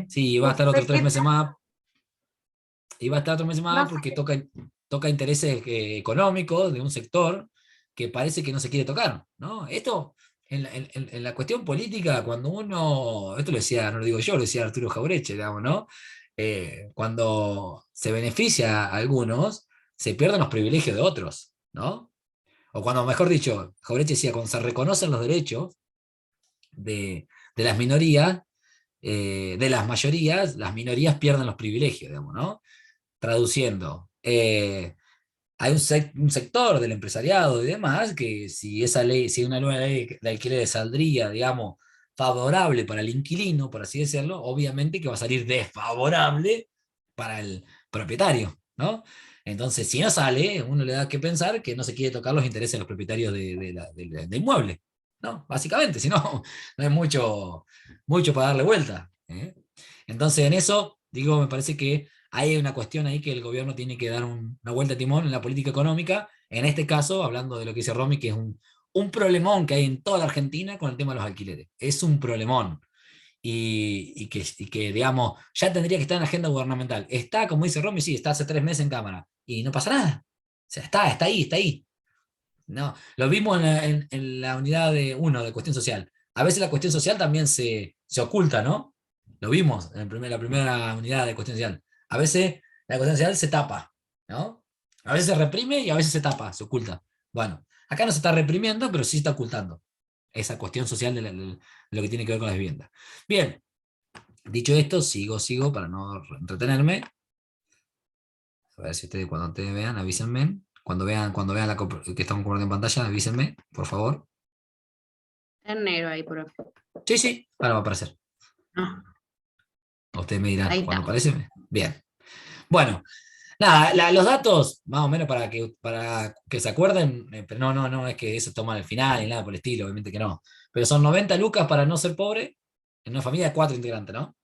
Sí, va a estar otros ¿Usted 3 meses qué? más, y va a estar otros meses No más porque sé. toca intereses económicos de un sector que parece que no se quiere tocar, ¿no? Esto, en la cuestión política, cuando uno, esto lo decía, no lo digo yo, lo decía Arturo Jaureche, digamos, ¿no? Cuando se beneficia a algunos, se pierden los privilegios de otros, ¿no? O cuando, mejor dicho, Jaureche decía, cuando se reconocen los derechos de las minorías, de las mayorías, las minorías pierden los privilegios, digamos, ¿no? Traduciendo, hay un sector del empresariado y demás que si esa ley, si una nueva ley de alquiler saldría, digamos, favorable para el inquilino, por así decirlo, obviamente que va a salir desfavorable para el propietario, ¿no? Entonces, si no sale, uno le da que pensar que no se quiere tocar los intereses de los propietarios del inmueble, ¿no? Básicamente, si no, no hay mucho para darle vuelta, ¿eh? Entonces, en eso, digo, me parece que hay una cuestión ahí que el gobierno tiene que dar una vuelta de timón en la política económica, en este caso, hablando de lo que dice Romy, que es un problemón que hay en toda la Argentina con el tema de los alquileres. Es un problemón. Y que, digamos, ya tendría que estar en la agenda gubernamental. Está, como dice Romy, sí, está hace 3 meses en Cámara. Y no pasa nada. O sea, está ahí, está ahí. No, lo vimos en la unidad de uno de cuestión social. A veces la cuestión social también se oculta, ¿no? Lo vimos en la primera unidad de cuestión social. A veces la cuestión social se tapa, ¿no? A veces se reprime y a veces se tapa, se oculta. Bueno, acá no se está reprimiendo, pero sí se está ocultando esa cuestión social de lo que tiene que ver con las viviendas. Bien, dicho esto, sigo para no entretenerme. A ver si ustedes cuando ustedes vean, avísenme. Cuando vean que estamos compartiendo en pantalla, avísenme, por favor. En negro ahí, por acá. Sí, sí, ahora va a aparecer. Ah, Ustedes me dirán ahí cuando está. aparece. Bien. Bueno, nada, los datos, más o menos para que se acuerden, pero no, es que eso toma al final y nada por el estilo, obviamente que no. Pero son 90 lucas para no ser pobre, en una familia de 4 integrantes, ¿no?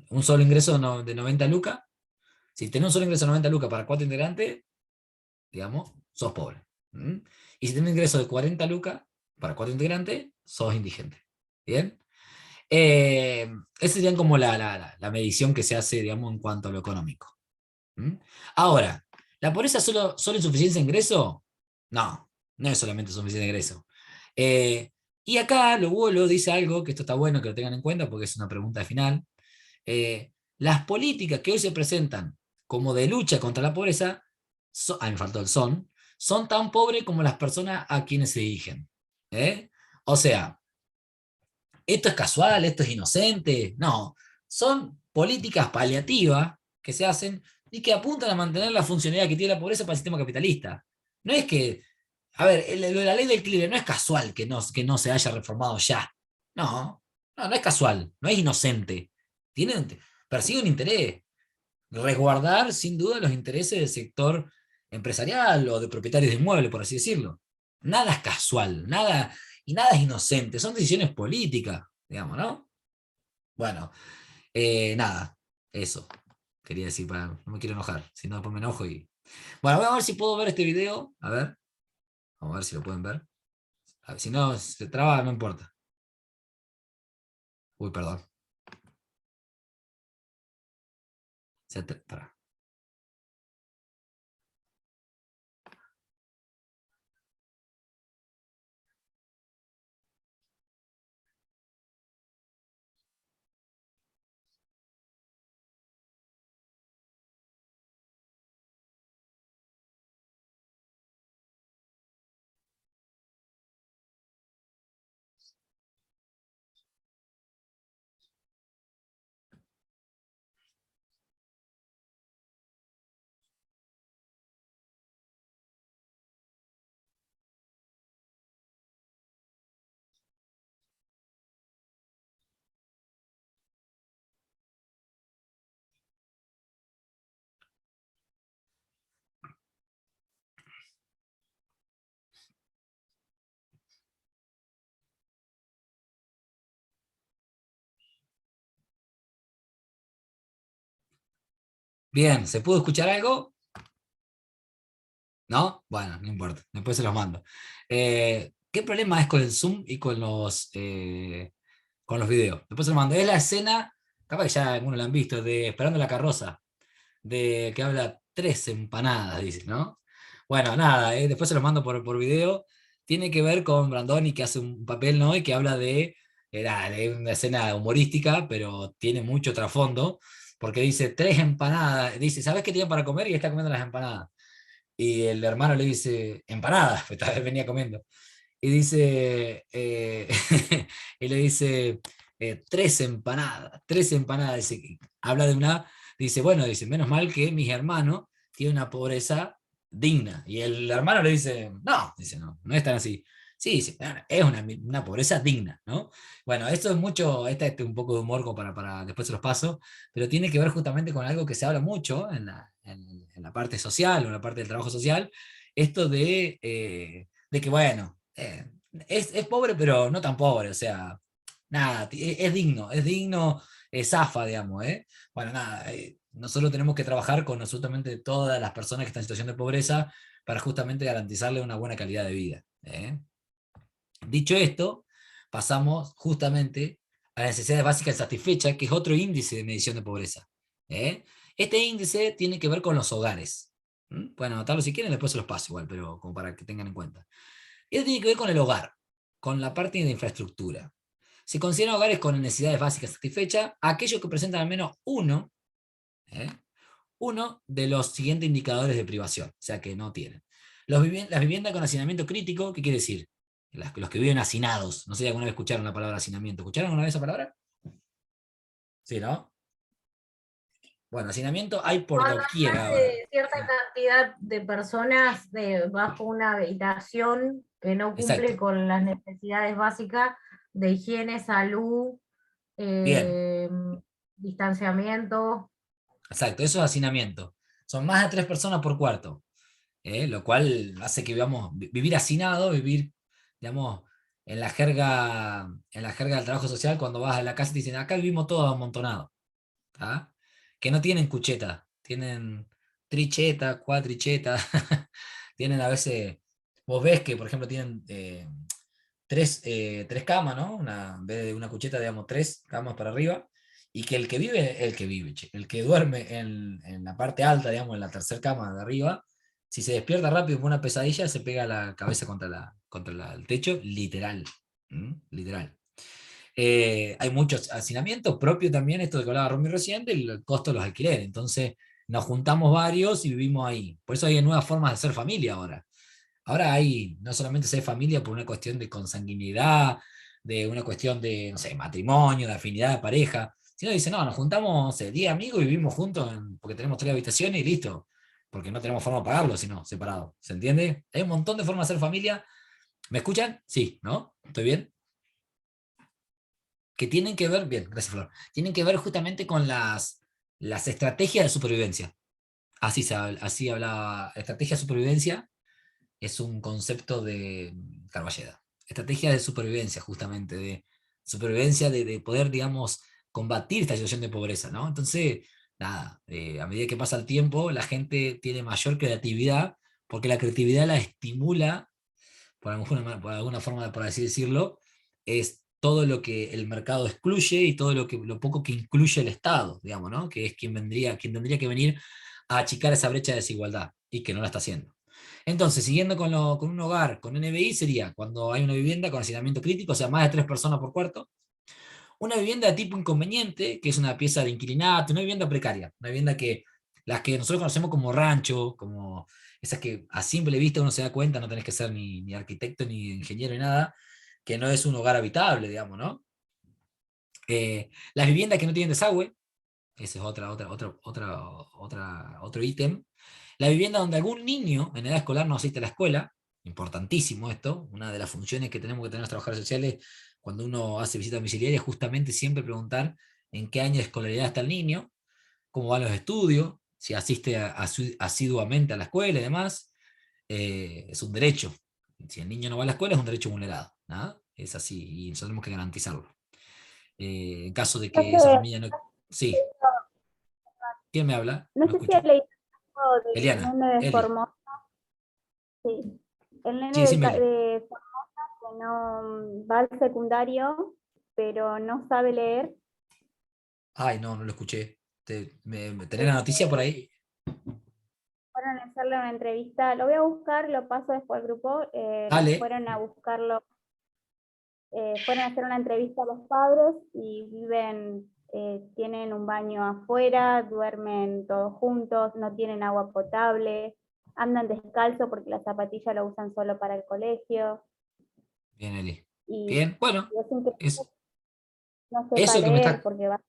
Un solo ingreso de 90 lucas. Si tenés un solo ingreso de 90 lucas para 4 integrantes, digamos, sos pobre. ¿Mm? Y si tenés un ingreso de 40 lucas para 4 integrantes, sos indigente. ¿Bien? Esa sería como la medición que se hace, digamos, en cuanto a lo económico. ¿Mm? Ahora, ¿la pobreza solo insuficiencia de ingreso? No, no es solamente insuficiencia de ingreso. Eh, y acá lo dice algo, que esto está bueno que lo tengan en cuenta porque es una pregunta final. Las políticas que hoy se presentan como de lucha contra la pobreza, me faltó el son tan pobres como las personas a quienes se dirigen. ¿Eh? O sea, esto es casual, esto es inocente. No, son políticas paliativas que se hacen y que apuntan a mantener la funcionalidad que tiene la pobreza para el sistema capitalista. No es que, a ver, lo de la ley del clima no es casual que no se haya reformado ya. No, no es casual, no es inocente. Tiene, persigue un interés, resguardar sin duda los intereses del sector empresarial o de propietarios de inmuebles, por así decirlo. Nada es casual, nada es inocente, son decisiones políticas, digamos, ¿no? Bueno, nada, eso quería decir, no me quiero enojar, si no después me enojo y... Bueno, voy a ver si puedo ver este video, a ver, vamos a ver si lo pueden ver. A ver, si no se traba, no importa. Uy, perdón. Pará. Bien, ¿se pudo escuchar algo? ¿No? Bueno, no importa, después se los mando. ¿Qué problema es con el Zoom y con los videos? Después se los mando. Es la escena capaz que ya algunos lo han visto, de Esperando la carroza, de que habla tres empanadas, dice, ¿no? Bueno, nada, después se los mando por video. Tiene que ver con Brandoni, que hace un papel, ¿no? Y que habla de una escena humorística, pero tiene mucho trasfondo, porque dice tres empanadas. Dice, ¿sabes qué tienen para comer? Y está comiendo las empanadas. Y el hermano le dice, empanadas, pues tal vez venía comiendo. Y dice, y le dice, tres empanadas. Dice, habla de una, dice, bueno, dice, menos mal que mis hermanos tienen una pobreza digna. Y el hermano le dice, no, dice, no, no es tan así. Sí, dice, "Bueno, es una pobreza digna, ¿no? Bueno, esto es mucho, este un poco de humor como después se los paso, pero tiene que ver justamente con algo que se habla mucho en la parte social o en la parte del trabajo social, esto de que, bueno, es pobre, pero no tan pobre, o sea, nada, es digno, zafa, digamos, ¿eh? Bueno, nada, nosotros tenemos que trabajar con absolutamente todas las personas que están en situación de pobreza para justamente garantizarle una buena calidad de vida, ¿eh? Dicho esto, pasamos justamente a las necesidades básicas satisfechas, que es otro índice de medición de pobreza, ¿eh? Este índice tiene que ver con los hogares. Pueden anotarlo si quieren, después se los paso igual, pero como para que tengan en cuenta. Esto tiene que ver con el hogar, con la parte de infraestructura. Se consideran hogares con necesidades básicas satisfechas aquellos que presentan al menos ¿eh? uno de los siguientes indicadores de privación, o sea que no tienen. Las viviendas con hacinamiento crítico, ¿qué quiere decir? Los que viven hacinados. No sé si alguna vez escucharon la palabra hacinamiento. ¿Escucharon alguna vez esa palabra? Sí, ¿no? Bueno, hacinamiento hay por Cuando hay doquier más ahora. de cierta cantidad de personas bajo una habitación que no cumple Exacto. con las necesidades básicas de higiene, salud, Bien, eh, distanciamiento. exacto. Eso es hacinamiento. Son más de tres personas por cuarto. Lo cual hace que vivir hacinado, vivir, digamos, en la jerga del trabajo social, cuando vas a la casa y te dicen, acá vivimos todos amontonados, ¿tá? Que no tienen cucheta, tienen tricheta, cuatricheta, tienen a veces, vos ves que, por ejemplo, tienen tres camas, ¿no? En vez de una cucheta, digamos, tres camas para arriba, y que el que vive, che, el que duerme en la parte alta, digamos, en la tercera cama de arriba, si se despierta rápido con una pesadilla, se pega la cabeza contra el techo, literal. Literal. Hay muchos hacinamientos, propio también esto de que hablaba Romy recién, del costo de los alquileres. Entonces, nos juntamos varios y vivimos ahí. Por eso hay nuevas formas de ser familia ahora. Ahora hay, no solamente ser familia por una cuestión de consanguinidad, de una cuestión de, no sé, matrimonio, de afinidad de pareja, sino dicen, no, nos juntamos, no sé, 10 amigos y vivimos juntos porque tenemos 3 habitaciones y listo, porque no tenemos forma de pagarlo, sino separado. ¿Se entiende? Hay un montón de formas de ser familia. ¿Me escuchan? Sí, ¿no? ¿Estoy bien? Que tienen que ver, bien, gracias Flor, tienen que ver justamente con las estrategias de supervivencia. Así hablaba, estrategia de supervivencia es un concepto de Carballeda. Estrategia de supervivencia, justamente, de supervivencia de poder, digamos, combatir esta situación de pobreza, ¿no? Entonces, nada, a medida que pasa el tiempo, la gente tiene mayor creatividad, porque la creatividad la estimula, por alguna forma, por así decirlo, es todo lo que el mercado excluye y todo lo poco que incluye el Estado, digamos, ¿no? Que es quien tendría que venir a achicar esa brecha de desigualdad y que no la está haciendo. Entonces, siguiendo con un hogar con NBI, sería cuando hay una vivienda con hacinamiento crítico, o sea, más de tres personas por cuarto. Una vivienda de tipo inconveniente, que es una pieza de inquilinato, una vivienda precaria, una vivienda las que nosotros conocemos como rancho, como esas que a simple vista uno se da cuenta, no tenés que ser ni arquitecto, ni ingeniero, ni nada, que no es un hogar habitable, digamos, ¿no? Las viviendas que no tienen desagüe, ese es otro ítem. La vivienda donde algún niño en edad escolar no asiste a la escuela, importantísimo esto, una de las funciones que tenemos que tener los trabajadores sociales cuando uno hace visita domiciliaria es justamente siempre preguntar en qué año de escolaridad está el niño, cómo van los estudios, si asiste asiduamente a la escuela y demás. Es un derecho. Si el niño no va a la escuela es un derecho vulnerado, ¿no? Es así y nosotros tenemos que garantizarlo. En caso de No que esa sé, familia no... Sí, ¿quién me habla? no No sé si has escucho. leído algo del Eliana, nene de Eli. Formosa. Sí. El Sí, nene decime, Eli. de Formosa que no va al secundario, pero no sabe leer Ay, no, no lo escuché. ¿Tenés la noticia por ahí? Fueron a hacerle una entrevista, lo voy a buscar, lo paso después al grupo, Dale. fueron a buscarlo, fueron a hacer una entrevista a los padres y viven, tienen un baño afuera, duermen todos juntos, no tienen agua potable, andan descalzo porque las zapatillas lo usan solo para el colegio, Bien, Eli. y Bien, bueno, es increíble, es, no sepa eso que me leer está. porque va.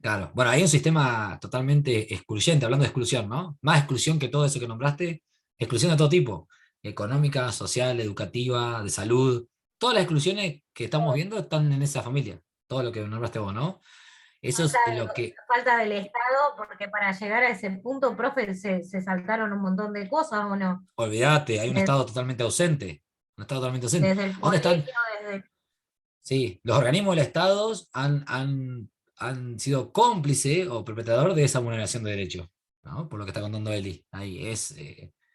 Claro, bueno, hay un sistema totalmente excluyente, hablando de exclusión, ¿no? Más exclusión que todo eso que nombraste, exclusión de todo tipo, económica, social, educativa, de salud. Todas las exclusiones que estamos viendo están en esa familia, todo lo que nombraste vos, ¿no? Eso es lo que, Falta del Estado, porque para llegar a ese punto, profe, se saltaron un montón de cosas, ¿o no? olvídate, hay un Desde, estado totalmente ausente, un estado totalmente ausente. desde el ¿Dónde están? colegio, desde... Sí, los organismos del Estado han sido cómplices o perpetrador de esa vulneración de derechos, ¿no? Por lo que está contando Eli. Ahí es,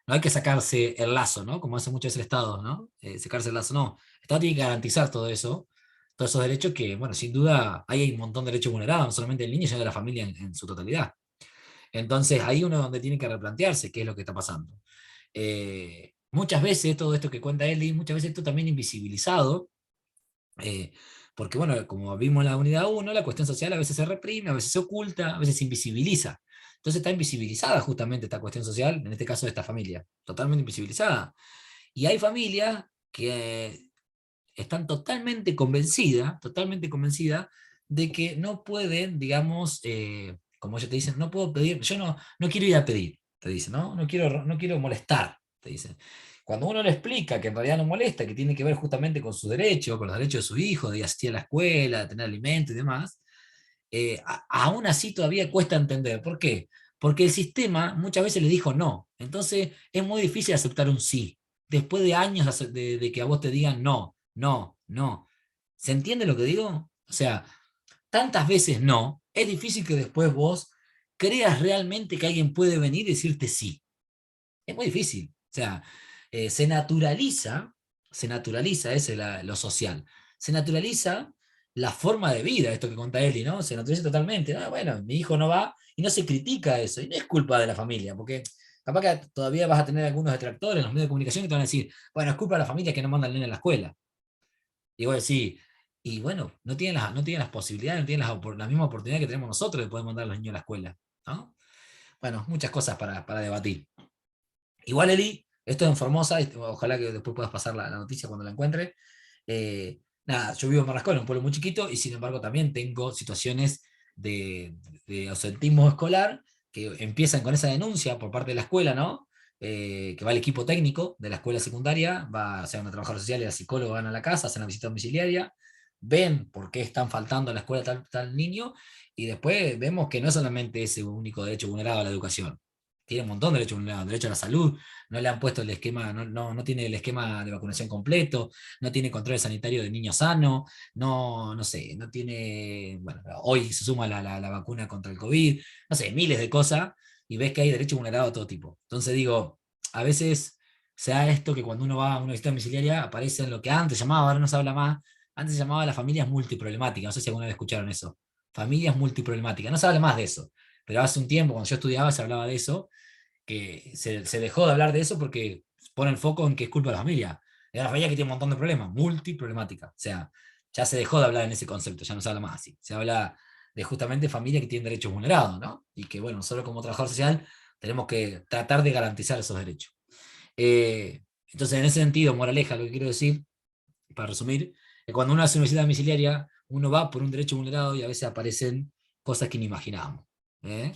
no hay que sacarse el lazo, ¿no? Como hace mucho veces el Estado, ¿no? Sacarse el lazo, no. El Estado tiene que garantizar todo eso, todos esos derechos que, bueno, sin duda ahí hay un montón de derechos vulnerados, no solamente del niño, sino de la familia en su totalidad. Entonces, ahí uno donde tiene que replantearse qué es lo que está pasando. Muchas veces todo esto que cuenta Eli, muchas veces esto también invisibilizado, eh, porque bueno, como vimos en la unidad 1, la cuestión social a veces se reprime, a veces se oculta, a veces se invisibiliza. Entonces está invisibilizada justamente esta cuestión social, en este caso de esta familia, totalmente invisibilizada. Y hay familias que están totalmente convencidas de que no pueden, digamos, como ellos te dicen, no puedo pedir, yo no quiero ir a pedir, te dicen, ¿no? No quiero molestar, te dicen. Cuando uno le explica que en realidad no molesta, que tiene que ver justamente con sus derechos, con los derechos de su hijo, de asistir a la escuela, de tener alimento y demás, aún así todavía cuesta entender. ¿Por qué? Porque el sistema muchas veces le dijo no. Entonces es muy difícil aceptar un sí. Después de años de que a vos te digan no, no, no. ¿Se entiende lo que digo? O sea, tantas veces no, es difícil que después vos creas realmente que alguien puede venir y decirte sí. Es muy difícil. O sea, se naturaliza, ese es lo social. Se naturaliza la forma de vida, esto que cuenta Eli, ¿no? Se naturaliza totalmente. Ah, bueno, mi hijo no va y no se critica eso. Y no es culpa de la familia, porque capaz que todavía vas a tener algunos detractores en los medios de comunicación que te van a decir, bueno, es culpa de la familia que no manda al nene a la escuela. Y vos decís, y bueno, no tienen las posibilidades, no tienen la misma oportunidad que tenemos nosotros de poder mandar a los niños a la escuela, ¿no? Bueno, muchas cosas para debatir. Igual, Eli, esto es en Formosa, y ojalá que después puedas pasar la noticia cuando la encuentre. Nada, yo vivo en Marrascón, un pueblo muy chiquito, y sin embargo también tengo situaciones de, de ausentismo escolar que empiezan con esa denuncia por parte de la escuela, ¿no? Que va el equipo técnico de la escuela secundaria, va, o sea, una trabajadora social y la psicóloga van a la casa, hacen la visita domiciliaria, ven por qué están faltando a la escuela tal niño, y después vemos que no es solamente ese único derecho vulnerado a la educación, tiene un montón de derechos vulnerados, derecho a la salud, no le han puesto el esquema, no tiene el esquema de vacunación completo, no tiene control sanitario de niños sano, no sé, no tiene, bueno, hoy se suma la vacuna contra el COVID, no sé, miles de cosas, y ves que hay derechos vulnerados de todo tipo. Entonces digo, a veces se da esto que cuando uno va a una visita domiciliaria aparece en lo que antes llamaba, ahora no se habla más, antes se llamaba las familias multiproblemáticas, no sé si alguna vez escucharon eso, familias multiproblemáticas, no se habla más de eso, pero hace un tiempo cuando yo estudiaba se hablaba de eso, que se dejó de hablar de eso porque pone el foco en que es culpa de la familia. Es una familia que tiene un montón de problemas, multiproblemática. O sea, ya se dejó de hablar en ese concepto, ya no se habla más así. Se habla de justamente familias que tienen derechos vulnerados, ¿no? Y que, bueno, nosotros como trabajador social tenemos que tratar de garantizar esos derechos. Entonces, en ese sentido, moraleja, lo que quiero decir, para resumir, que cuando uno hace una visita domiciliaria, uno va por un derecho vulnerado y a veces aparecen cosas que no imaginábamos. ¿Eh?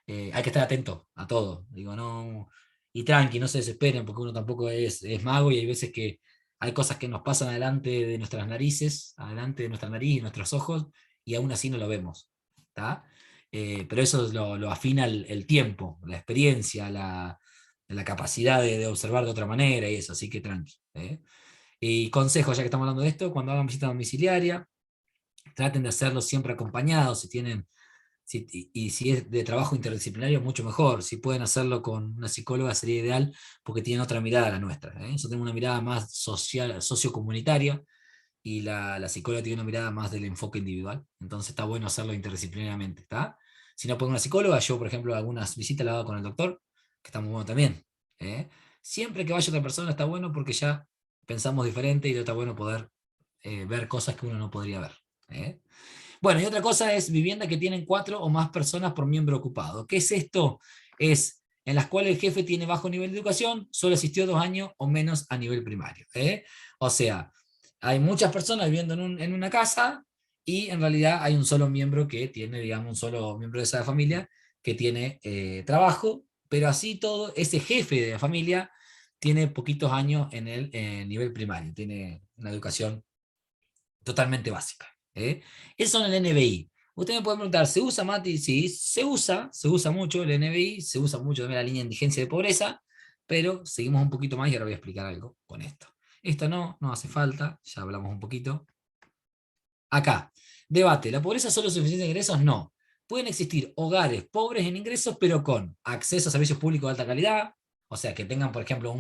Hay que estar atento a todo. Digo, no, y tranqui, no se desesperen, porque uno tampoco es mago y hay veces que hay cosas que nos pasan adelante de nuestras narices, adelante de nuestra nariz y nuestros ojos, y aún así no lo vemos. ¿Tá? Pero eso lo afina el tiempo, la experiencia, la capacidad de observar de otra manera y eso, así que tranqui. Y consejo, ya que estamos hablando de esto, cuando hagan visita domiciliaria, traten de hacerlo siempre acompañados, y si es de trabajo interdisciplinario, mucho mejor. Si pueden hacerlo con una psicóloga sería ideal porque tienen otra mirada a la nuestra. Nosotros tenemos una mirada más social, sociocomunitaria, y la psicóloga tiene una mirada más del enfoque individual, entonces está bueno hacerlo interdisciplinariamente, ¿está? Si no pongo una psicóloga, yo por ejemplo algunas visitas las hago con el doctor, que está muy bueno también. ¿Eh? Siempre que vaya otra persona está bueno porque ya pensamos diferente y está bueno poder ver cosas que uno no podría ver. ¿Eh? Bueno, y otra cosa es vivienda que tienen 4 o más personas por miembro ocupado. ¿Qué es esto? Es en las cuales el jefe tiene bajo nivel de educación, solo asistió 2 años o menos a nivel primario. O sea, hay muchas personas viviendo en una casa y en realidad hay un solo miembro que tiene, digamos, un solo miembro de esa familia que tiene trabajo, pero así todo, ese jefe de la familia tiene poquitos años en el nivel primario, tiene una educación totalmente básica. Eso en el NBI. Usted me puede preguntar, ¿se usa, Mati? Sí, se usa mucho el NBI, se usa mucho también la línea de indigencia de pobreza, pero seguimos un poquito más y ahora voy a explicar algo con esto. Esto no hace falta, ya hablamos un poquito. Acá, debate, ¿la pobreza solo es suficiente de ingresos? No. Pueden existir hogares pobres en ingresos, pero con acceso a servicios públicos de alta calidad, o sea, que tengan, por ejemplo,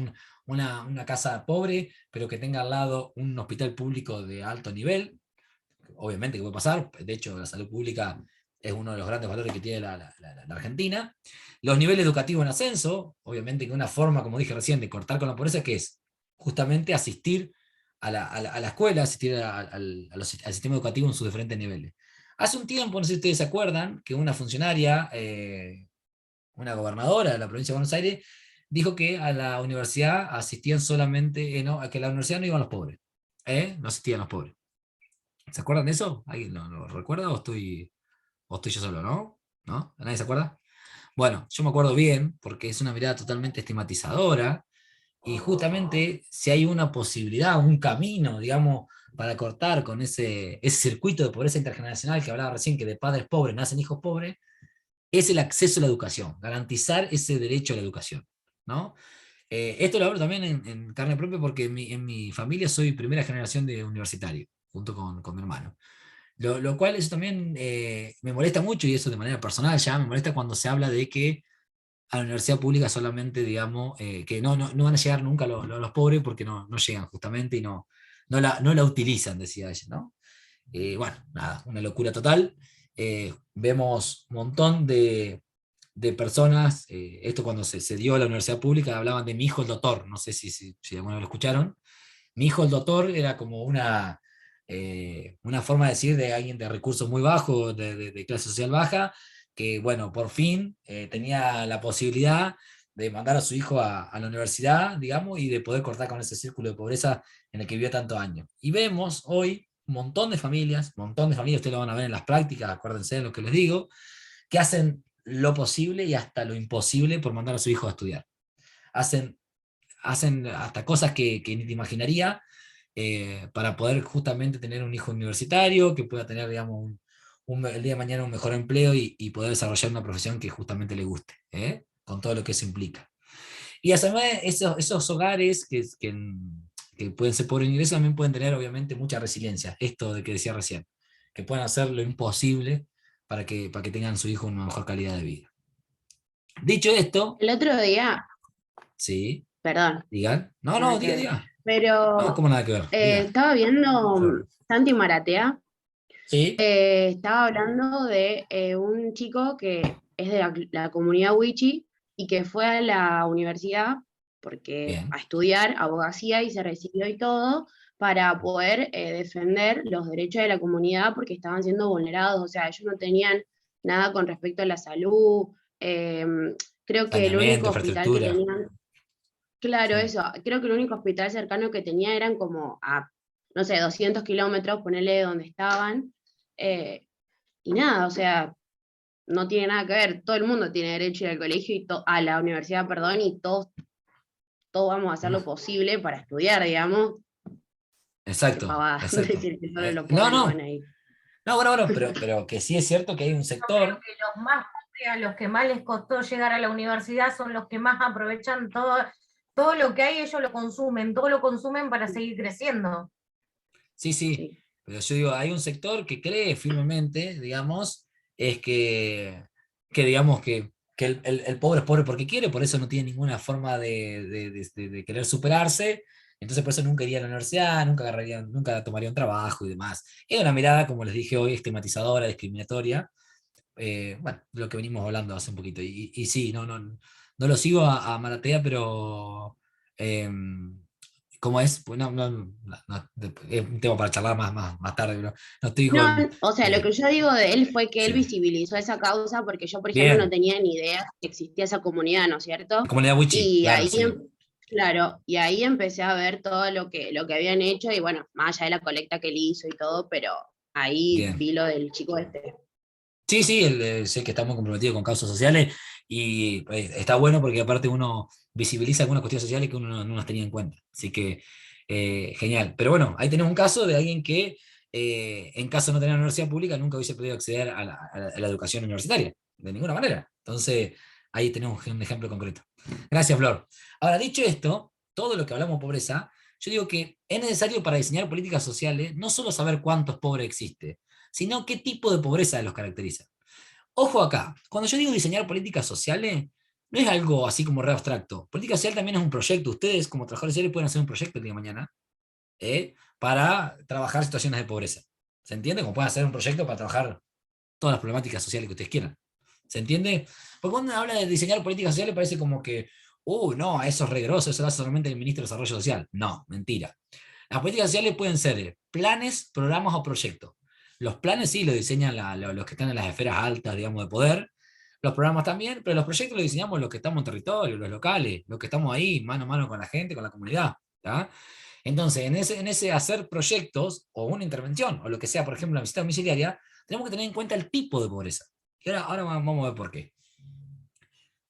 una casa pobre, pero que tenga al lado un hospital público de alto nivel, obviamente que puede pasar, de hecho la salud pública es uno de los grandes valores que tiene la Argentina. Los niveles educativos en ascenso, obviamente que una forma, como dije recién, de cortar con la pobreza, que es justamente asistir a la escuela, asistir al sistema educativo en sus diferentes niveles. Hace un tiempo, no sé si ustedes se acuerdan, que una funcionaria, una gobernadora de la provincia de Buenos Aires, dijo que a la universidad asistían solamente, no, a que a la universidad no iban los pobres, no asistían los pobres. ¿Se acuerdan de eso? ¿Alguien lo recuerda o estoy yo solo, no? ¿No? ¿Nadie se acuerda? Bueno, yo me acuerdo bien, porque es una mirada totalmente estigmatizadora, y justamente si hay una posibilidad, un camino, digamos, para cortar con ese circuito de pobreza intergeneracional que hablaba recién, que de padres pobres nacen hijos pobres, es el acceso a la educación, garantizar ese derecho a la educación, ¿no? Esto lo hablo también en carne propia porque en mi familia soy primera generación de universitario, junto con mi hermano. Lo cual eso también me molesta mucho, y eso de manera personal ya me molesta cuando se habla de que a la universidad pública solamente, digamos, que no van a llegar nunca los pobres porque no llegan justamente y no la utilizan, decía ella, ¿no? Bueno, nada, una locura total. Vemos un montón de personas, esto cuando se dio a la universidad pública, hablaban de mi hijo el doctor, no sé si alguna vez lo escucharon. Mi hijo el doctor era como una forma de decir de alguien de recursos muy bajos, de clase social baja, que bueno, por fin tenía la posibilidad de mandar a su hijo a la universidad, digamos, y de poder cortar con ese círculo de pobreza en el que vivió tantos años. Y vemos hoy un montón de familias, ustedes lo van a ver en las prácticas, acuérdense de lo que les digo, que hacen lo posible y hasta lo imposible por mandar a su hijo a estudiar. Hacen hasta cosas que ni te imaginaría para poder justamente tener un hijo universitario, que pueda tener, digamos, el día de mañana un mejor empleo y poder desarrollar una profesión que justamente le guste, con todo lo que eso implica. Y además esos hogares que pueden ser pobres en ingresos también pueden tener obviamente mucha resiliencia, esto de que decía recién, que pueden hacer lo imposible para que tengan su hijo una mejor calidad de vida. Dicho esto, El otro día, sí, perdón, digan, nada que ver, diga. No, pero ¿cómo nada que ver? Diga. estaba viendo Santi Maratea, Sí, estaba hablando de un chico que es de la comunidad Wichi y que fue a la universidad bien. a estudiar abogacía y se recibió y todo para poder defender los derechos de la comunidad porque estaban siendo vulnerados, o sea, ellos no tenían nada con respecto a la salud, creo que el Saneamiento, único hospital que infraestructura. tenían, claro, Sí. eso, creo que el único hospital cercano que tenía eran como a, no sé, 200 kilómetros, ponerle de donde estaban, eh, y nada, o sea, no tiene nada que ver, todo el mundo tiene derecho a ir al colegio y a la universidad, perdón, y todos vamos a hacer lo posible para estudiar, digamos. Qué Exacto, pavada exacto. decir que solo los No, pobres no van no, a ir. no, bueno, pero que sí es cierto que hay un Yo creo sector. que los más pobres, a los que más les costó llegar a la universidad, son los que más aprovechan todo lo que hay, ellos lo consumen, todo lo consumen para seguir creciendo. Sí, Sí. pero yo digo, hay un sector que cree firmemente, digamos, es que digamos que el pobre es pobre porque quiere, por eso no tiene ninguna forma de querer superarse, Entonces por eso nunca iría a la universidad, nunca tomaría un trabajo y demás. Es una mirada, como les dije hoy, estigmatizadora, discriminatoria, bueno, de lo que venimos hablando hace un poquito. Y sí, no lo sigo a Maratea, pero ¿cómo es? Pues es un tema para charlar más tarde, pero no estoy No, con... o sea, lo que yo digo de él fue que él Sí. visibilizó esa causa porque yo, por ejemplo, no Bien, tenía ni idea que existía esa comunidad, ¿no es cierto? comunidad Wichi, Y claro, ahí, sí. claro, y ahí empecé a ver todo lo que habían hecho y bueno, más allá de la colecta que él hizo y todo, pero ahí Bien. vi lo del chico este. Sí, sí, sé que está muy comprometido con causas sociales y está bueno porque aparte uno visibiliza algunas cuestiones sociales que uno no las tenía en cuenta. Así que genial. Pero bueno, ahí tenemos un caso de alguien que en caso de no tener una universidad pública nunca hubiese podido acceder a la educación universitaria, de ninguna manera. Entonces, ahí tenemos un ejemplo concreto. Gracias, Flor. Ahora, dicho esto, todo lo que hablamos de pobreza, yo digo que es necesario para diseñar políticas sociales no solo saber cuántos pobres existen, sino qué tipo de pobreza los caracteriza. Ojo acá, cuando yo digo diseñar políticas sociales, no es algo así como re abstracto. Política social también es un proyecto. Ustedes, como trabajadores sociales, pueden hacer un proyecto el día de mañana para trabajar situaciones de pobreza. ¿Se entiende? Como pueden hacer un proyecto para trabajar todas las problemáticas sociales que ustedes quieran. ¿Se entiende? Porque cuando uno habla de diseñar políticas sociales parece como que, no, eso es regroso, eso lo hace solamente el ministro de Desarrollo Social. No, mentira. Las políticas sociales pueden ser planes, programas o proyectos. Los planes sí los diseñan los que están en las esferas altas, digamos, de poder. Los programas también, pero los proyectos los diseñamos los que estamos en territorio, los locales, los que estamos ahí, mano a mano con la gente, con la comunidad. ¿Tá? Entonces, en ese hacer proyectos o una intervención, o lo que sea, por ejemplo, la visita domiciliaria, tenemos que tener en cuenta el tipo de pobreza. Y ahora vamos a ver por qué.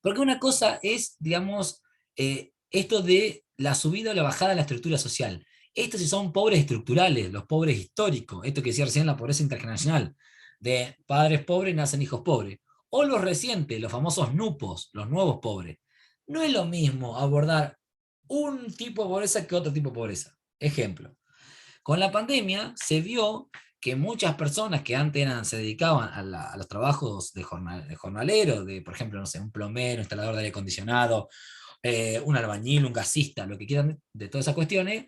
Porque una cosa es, digamos, esto de la subida o la bajada de la estructura social. Estos sí son pobres estructurales, los pobres históricos, esto que decía recién la pobreza intergeneracional, de padres pobres nacen hijos pobres. O los recientes, los famosos NUPOS, los nuevos pobres. No es lo mismo abordar un tipo de pobreza que otro tipo de pobreza. Ejemplo, con la pandemia se vio que muchas personas que antes se dedicaban a los trabajos de jornalero, por ejemplo, no sé, un plomero, instalador de aire acondicionado, un albañil, un gasista, lo que quieran de todas esas cuestiones,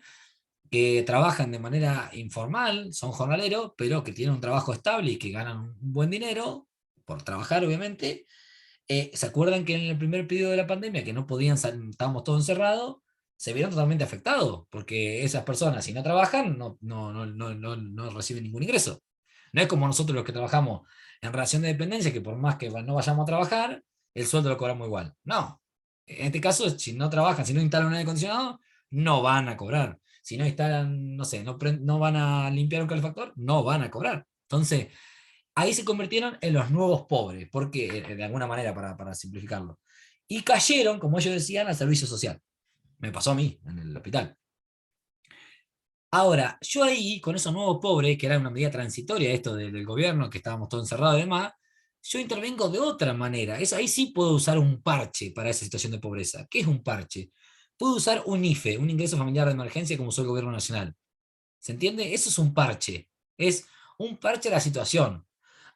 que trabajan de manera informal, son jornaleros, pero que tienen un trabajo estable y que ganan un buen dinero, por trabajar obviamente. ¿Se acuerdan que en el primer periodo de la pandemia, que no podían salir, estábamos todos encerrados, se vieron totalmente afectados? Porque esas personas, si no trabajan, no reciben ningún ingreso. No es como nosotros los que trabajamos en relación de dependencia, que por más que no vayamos a trabajar, el sueldo lo cobramos igual. No. En este caso, si no trabajan, si no instalan un aire acondicionado, no van a cobrar. Si no instalan, no sé, no van a limpiar un calefactor, no van a cobrar. Entonces, ahí se convirtieron en los nuevos pobres, porque de alguna manera, para simplificarlo. Y cayeron, como ellos decían, al servicio social. Me pasó a mí en el hospital. Ahora, yo ahí, con esos nuevos pobres, que era una medida transitoria esto del gobierno, que estábamos todos encerrados y demás, yo intervengo de otra manera. Ahí sí puedo usar un parche para esa situación de pobreza. ¿Qué es un parche? Puedo usar un IFE, un ingreso familiar de emergencia, como usó el gobierno nacional. ¿Se entiende? Eso es un parche. Es un parche a la situación.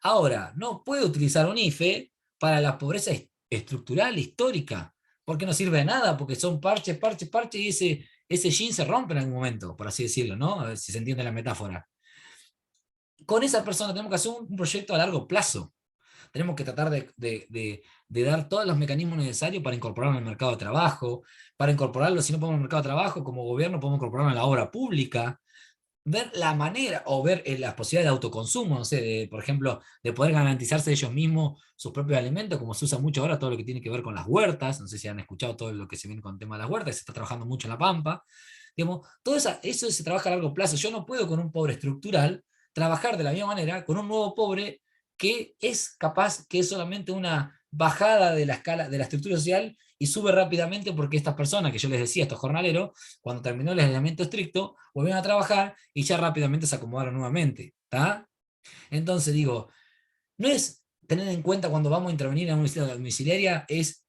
Ahora, no puedo utilizar un IFE para la pobreza estructural, histórica, porque no sirve de nada, porque son parches, parches, parches, y ese jean se rompe en algún momento, por así decirlo, ¿no? A ver si se entiende la metáfora. Con esa persona tenemos que hacer un proyecto a largo plazo. Tenemos que tratar de dar todos los mecanismos necesarios para incorporarlo al mercado de trabajo, para incorporarlo, si no podemos al mercado de trabajo, como gobierno podemos incorporarlo en la obra pública, ver la manera o ver las posibilidades de autoconsumo, no sé, por ejemplo, de poder garantizarse ellos mismos sus propios alimentos, como se usa mucho ahora todo lo que tiene que ver con las huertas, no sé si han escuchado todo lo que se viene con el tema de las huertas, se está trabajando mucho en La Pampa, digamos, todo eso se trabaja a largo plazo. Yo no puedo con un pobre estructural trabajar de la misma manera con un nuevo pobre que es capaz que es solamente una bajada de la escala de la estructura social y sube rápidamente porque estas personas que yo les decía, estos jornaleros, cuando terminó el aislamiento estricto, volvieron a trabajar y ya rápidamente se acomodaron nuevamente. ¿Tá? Entonces digo, no es tener en cuenta cuando vamos a intervenir en una visita domiciliaria, es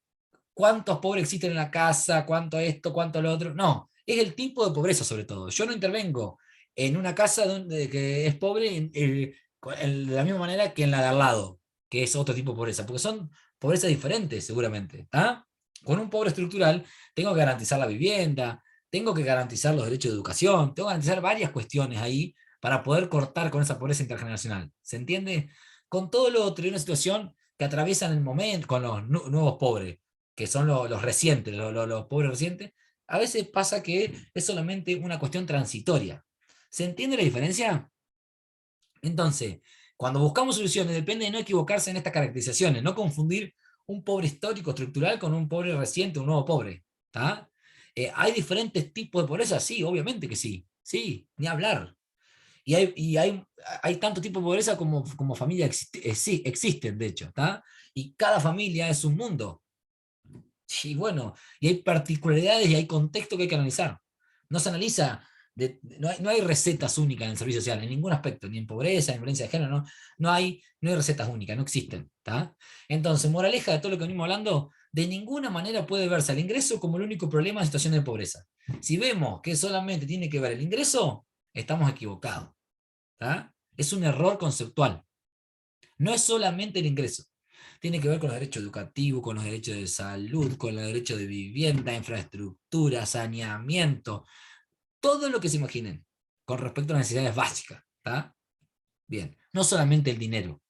cuántos pobres existen en la casa, cuánto esto, cuánto lo otro. No, es el tipo de pobreza sobre todo. Yo no intervengo en una casa que es pobre de la misma manera que en la de al lado, que es otro tipo de pobreza, porque son pobrezas diferentes seguramente. ¿Tá? Con un pobre estructural tengo que garantizar la vivienda, tengo que garantizar los derechos de educación, tengo que garantizar varias cuestiones ahí para poder cortar con esa pobreza intergeneracional. ¿Se entiende? Con todo lo otro, hay una situación que atraviesan el momento con los nuevos pobres, que son los recientes, los pobres recientes. A veces pasa que es solamente una cuestión transitoria. ¿Se entiende la diferencia? Entonces, cuando buscamos soluciones, depende de no equivocarse en estas caracterizaciones, no confundir un pobre histórico estructural con un pobre reciente, un nuevo pobre. ¿Tá? ¿Hay diferentes tipos de pobreza? Sí, obviamente que sí. Sí, ni hablar. Y hay tanto tipo de pobreza como familias sí, existen, de hecho. ¿Tá? Y cada familia es un mundo. Y bueno, y hay particularidades y hay contexto que hay que analizar. No se analiza, no hay recetas únicas en el servicio social, en ningún aspecto, ni en pobreza, ni en violencia de género, no hay recetas únicas, no existen. ¿Tá? Entonces, moraleja de todo lo que venimos hablando, de ninguna manera puede verse el ingreso como el único problema en situaciones de pobreza. Si vemos que solamente tiene que ver el ingreso, estamos equivocados. ¿Tá? Es un error conceptual. No es solamente el ingreso. Tiene que ver con los derechos educativos, con los derechos de salud, con los derechos de vivienda, infraestructura, saneamiento, todo lo que se imaginen con respecto a las necesidades básicas. ¿Tá? Bien, no solamente el dinero.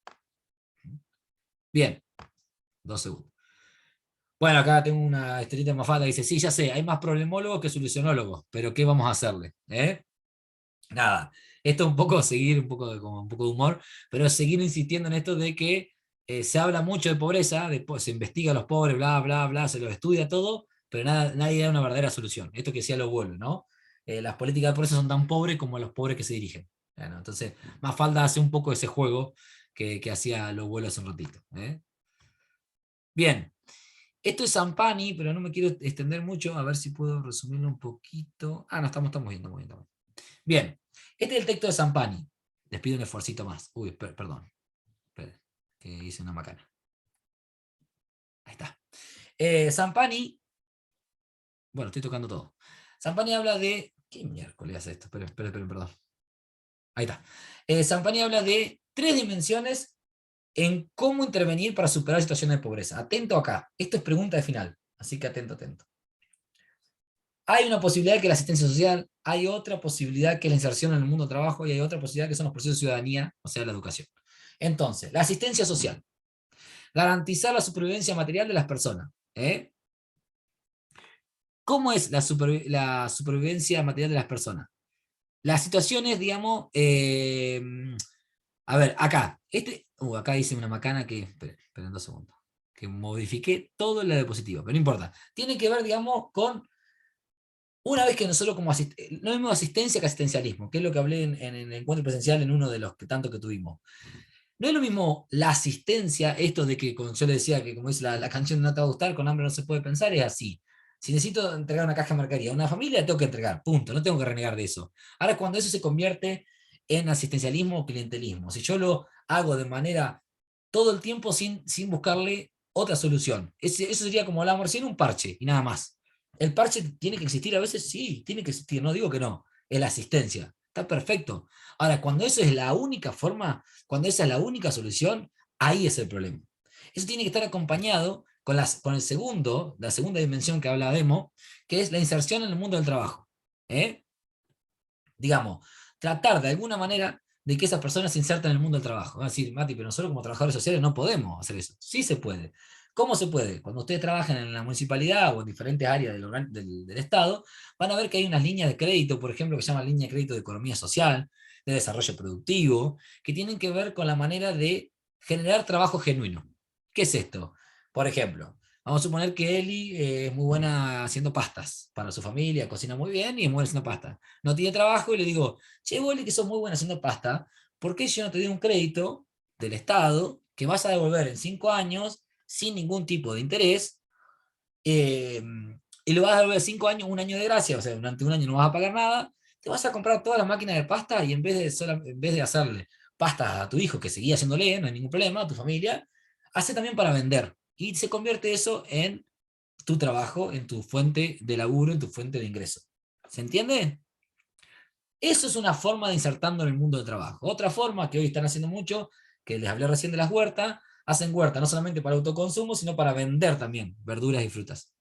Bien, 2 segundos. Bueno, acá tengo una estrellita de Mafalda que dice, sí, ya sé, hay más problemólogos que solucionólogos, pero ¿qué vamos a hacerle? Nada, esto es un poco seguir como un poco de humor, pero seguir insistiendo en esto de que se habla mucho de pobreza, se investiga a los pobres, bla, bla, bla, se los estudia todo, pero nadie da una verdadera solución. Esto que decía lo vuelve, ¿no? Las políticas de pobreza son tan pobres como los pobres que se dirigen. Bueno, entonces, Mafalda hace un poco ese juego que hacía lo vuelo hace un ratito. Bien, esto es Zampani, pero no me quiero extender mucho, a ver si puedo resumirlo un poquito. Ah, no, estamos viendo, muy bien. Bien, este es el texto de Zampani. Les pido un esfuercito más. Uy, perdón. Esperen, que hice una macana. Ahí está. Zampani, bueno, estoy tocando todo. Zampani habla de... ¿Qué miércoles hace esto? Esperen, perdón. Ahí está. Zampani habla de 3 dimensiones en cómo intervenir para superar situaciones de pobreza. Atento acá. Esto es pregunta de final. Así que atento. Hay una posibilidad que es la asistencia social, hay otra posibilidad que es la inserción en el mundo del trabajo y hay otra posibilidad que son los procesos de ciudadanía, o sea, la educación. Entonces, la asistencia social. Garantizar la supervivencia material de las personas. ¿Cómo es la supervivencia material de las personas? Las situaciones, digamos, a ver, acá. Acá hice una macana que... Esperen 2 segundos. Que modifiqué todo la diapositiva, pero no importa. Tiene que ver, digamos, con... Una vez que nosotros no es lo mismo asistencia que asistencialismo, que es lo que hablé en el encuentro presencial en uno de los tanto que tuvimos. No es lo mismo la asistencia, esto de que, como yo le decía, que como dice la canción No te va a gustar, con hambre no se puede pensar, es así. Si necesito entregar una caja de mercadería a una familia, tengo que entregar, punto, no tengo que renegar de eso. Ahora, cuando eso se convierte en asistencialismo o clientelismo, si yo lo hago de manera todo el tiempo sin buscarle otra solución, eso sería como hablábamos recién, un parche y nada más. ¿El parche tiene que existir a veces? Sí, tiene que existir, no digo que no. Es la asistencia, está perfecto. Ahora, cuando eso es la única forma, cuando esa es la única solución, ahí es el problema. Eso tiene que estar acompañado con la segunda dimensión que habla Demo, que es la inserción en el mundo del trabajo. Digamos, tratar de alguna manera de que esas personas se inserten en el mundo del trabajo. Van a decir, Mati, pero nosotros como trabajadores sociales no podemos hacer eso. Sí se puede. ¿Cómo se puede? Cuando ustedes trabajan en la municipalidad o en diferentes áreas del Estado, van a ver que hay unas líneas de crédito, por ejemplo, que se llaman línea de crédito de economía social, de desarrollo productivo, que tienen que ver con la manera de generar trabajo genuino. ¿Qué es esto? Por ejemplo, vamos a suponer que Eli es muy buena haciendo pastas para su familia, cocina muy bien y es muy buena haciendo pasta. No tiene trabajo y le digo, che, Eli, que sos muy buena haciendo pasta, ¿por qué yo no te doy un crédito del Estado que vas a devolver en 5 años sin ningún tipo de interés, y lo vas a devolver 5 años, 1 año de gracia, o sea, durante 1 año no vas a pagar nada, te vas a comprar todas las máquinas de pasta y en vez de hacerle pastas a tu hijo, que seguía haciéndole, no hay ningún problema, a tu familia, hace también para vender. Y se convierte eso en tu trabajo, en tu fuente de laburo, en tu fuente de ingreso. ¿Se entiende? Eso es una forma de insertando en el mundo del trabajo. Otra forma que hoy están haciendo mucho, que les hablé recién de las huertas, hacen huerta no solamente para autoconsumo, sino para vender también verduras y frutas.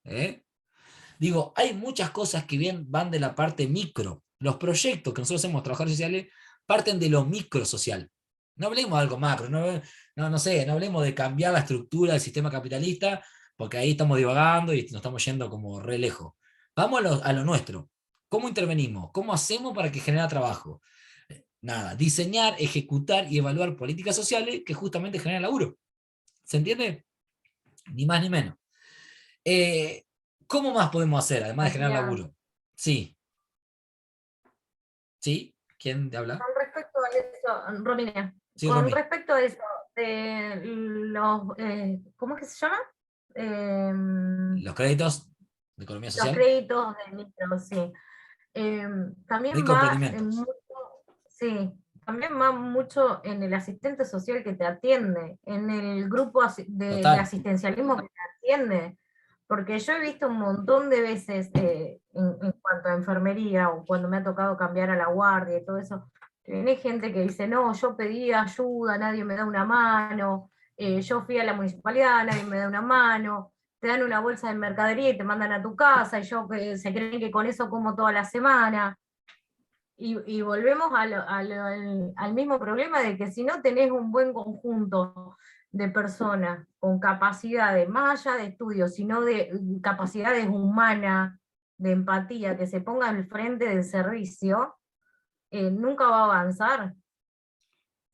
Digo, hay muchas cosas que bien van de la parte micro. Los proyectos que nosotros hacemos, trabajadores sociales, parten de lo micro social. No hablemos de algo macro, no sé, no hablemos de cambiar la estructura del sistema capitalista, porque ahí estamos divagando y nos estamos yendo como re lejos. Vamos a lo nuestro. ¿Cómo intervenimos? ¿Cómo hacemos para que genere trabajo? Nada, diseñar, ejecutar y evaluar políticas sociales que justamente generan laburo. ¿Se entiende? Ni más ni menos. Eh, ¿Cómo más podemos hacer, además de generar María, laburo? Sí, sí, ¿quién te habla? con respecto a eso, Romina, Sí, con Romy. respecto a eso, de los, ¿cómo es que se llama? Los créditos de economía Los social, créditos de micro, sí. También rico va emprendimiento. mucho, sí, también va mucho en el asistente social que te atiende, en el grupo de Total. asistencialismo que te atiende. Porque yo he visto un montón de veces, en cuanto a enfermería, o cuando me ha tocado cambiar a la guardia y todo eso, que viene gente que dice, no, yo pedí ayuda, nadie me da una mano, yo fui a la municipalidad, nadie me da una mano, te dan una bolsa de mercadería y te mandan a tu casa, y yo se creen que con eso como toda la semana. Y volvemos al mismo problema de que si no tenés un buen conjunto de personas con capacidades, más allá de estudios, sino de capacidades humanas, de empatía, que se pongan al frente del servicio, nunca va a avanzar.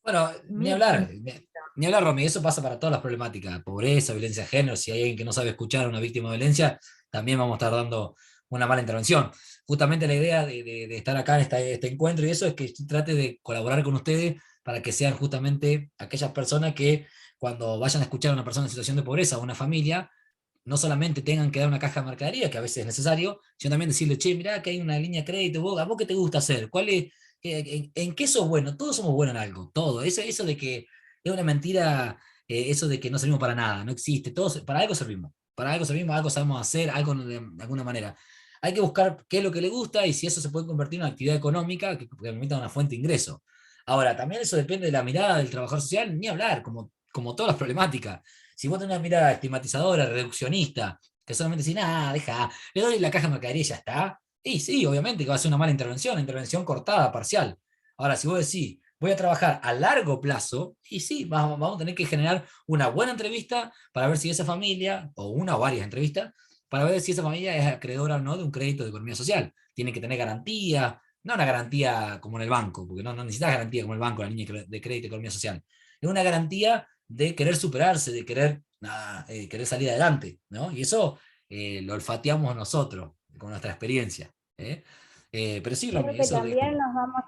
Bueno, ni Mi hablar, punto. ni hablar, Romy, eso pasa para todas las problemáticas, pobreza, violencia de género, si hay alguien que no sabe escuchar a una víctima de violencia, también vamos a estar dando una mala intervención. Justamente la idea de estar acá en este encuentro y eso es que trate de colaborar con ustedes para que sean justamente aquellas personas que cuando vayan a escuchar a una persona en situación de pobreza o una familia, no solamente tengan que dar una caja de mercadería, que a veces es necesario, sino también decirle, che, mirá que hay una línea de crédito, ¿a vos qué te gusta hacer? ¿Cuál es, en qué sos bueno? Todos somos buenos en algo, todo. Eso de que es una mentira, eso de que no servimos para nada, no existe. Todos, para algo servimos, algo sabemos hacer, algo de alguna manera. Hay que buscar qué es lo que le gusta y si eso se puede convertir en una actividad económica que permita una fuente de ingreso. Ahora, también eso depende de la mirada del trabajador social, ni hablar, como todas las problemáticas. Si vos tenés una mirada estigmatizadora, reduccionista, que solamente decís, nada, deja, le doy la caja de mercadería y ya está, y sí, obviamente que va a ser una mala intervención cortada, parcial. Ahora, si vos decís, voy a trabajar a largo plazo, y sí, vamos a tener que generar una buena entrevista para ver si esa familia, o una o varias entrevistas, para ver si esa familia es acreedora o no de un crédito de economía social. Tiene que tener garantía, no una garantía como en el banco, porque no necesitas garantía como en el banco, la línea de crédito de economía social. Es una garantía de querer superarse, de querer salir adelante, ¿no? Y eso lo olfateamos nosotros, con nuestra experiencia. ¿Eh? Pero sí, Creo Romy, que eso es también como.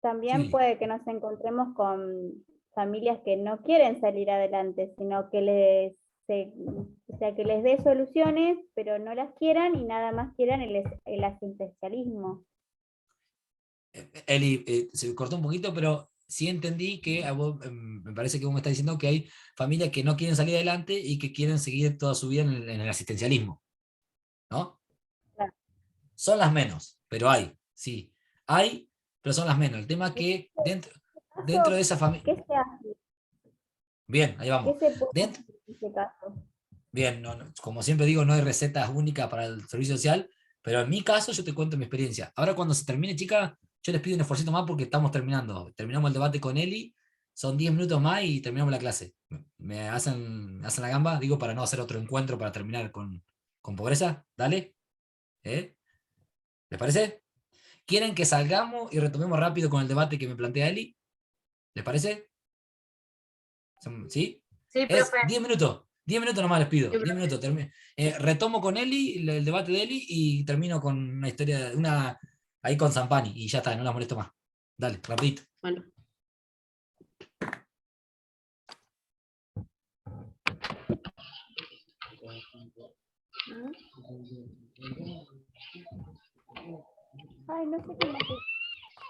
también Sí. puede que nos encontremos con familias que no quieren salir adelante, sino que o sea, que les dé soluciones, pero no las quieran y nada más quieran el asistencialismo. Eli, se cortó un poquito, pero sí entendí que a vos, me parece que vos me estás diciendo que hay familias que no quieren salir adelante y que quieren seguir toda su vida en el asistencialismo, ¿no? Claro. Son las menos, pero hay, sí. Hay, pero son las menos. El tema es En que este dentro de caso, esa familia. ¿qué se hace? Bien, ahí ¿Qué vamos. se puede Dentro, hacer en este caso? Bien, como siempre digo, no hay recetas únicas para el servicio social, pero en mi caso yo te cuento mi experiencia. Ahora cuando se termine, chica, yo les pido un esfuerzo más porque estamos terminando. Terminamos el debate con Eli, son 10 minutos más y terminamos la clase. ¿Me hacen la gamba? Digo, para no hacer otro encuentro para terminar con pobreza. Dale. ¿Eh? ¿Les parece? ¿Quieren que salgamos y retomemos rápido con el debate que me plantea Eli? ¿Les parece? ¿Sí? Sí, Es profe. 10 minutos. 10 minutos nomás les pido. Sí, 10 profe. minutos. Retomo con Eli el debate de Eli y termino con una historia, ahí con Zampani y ya está, no la molesto más. Dale, rapidito. Bueno. Ay, no sé qué me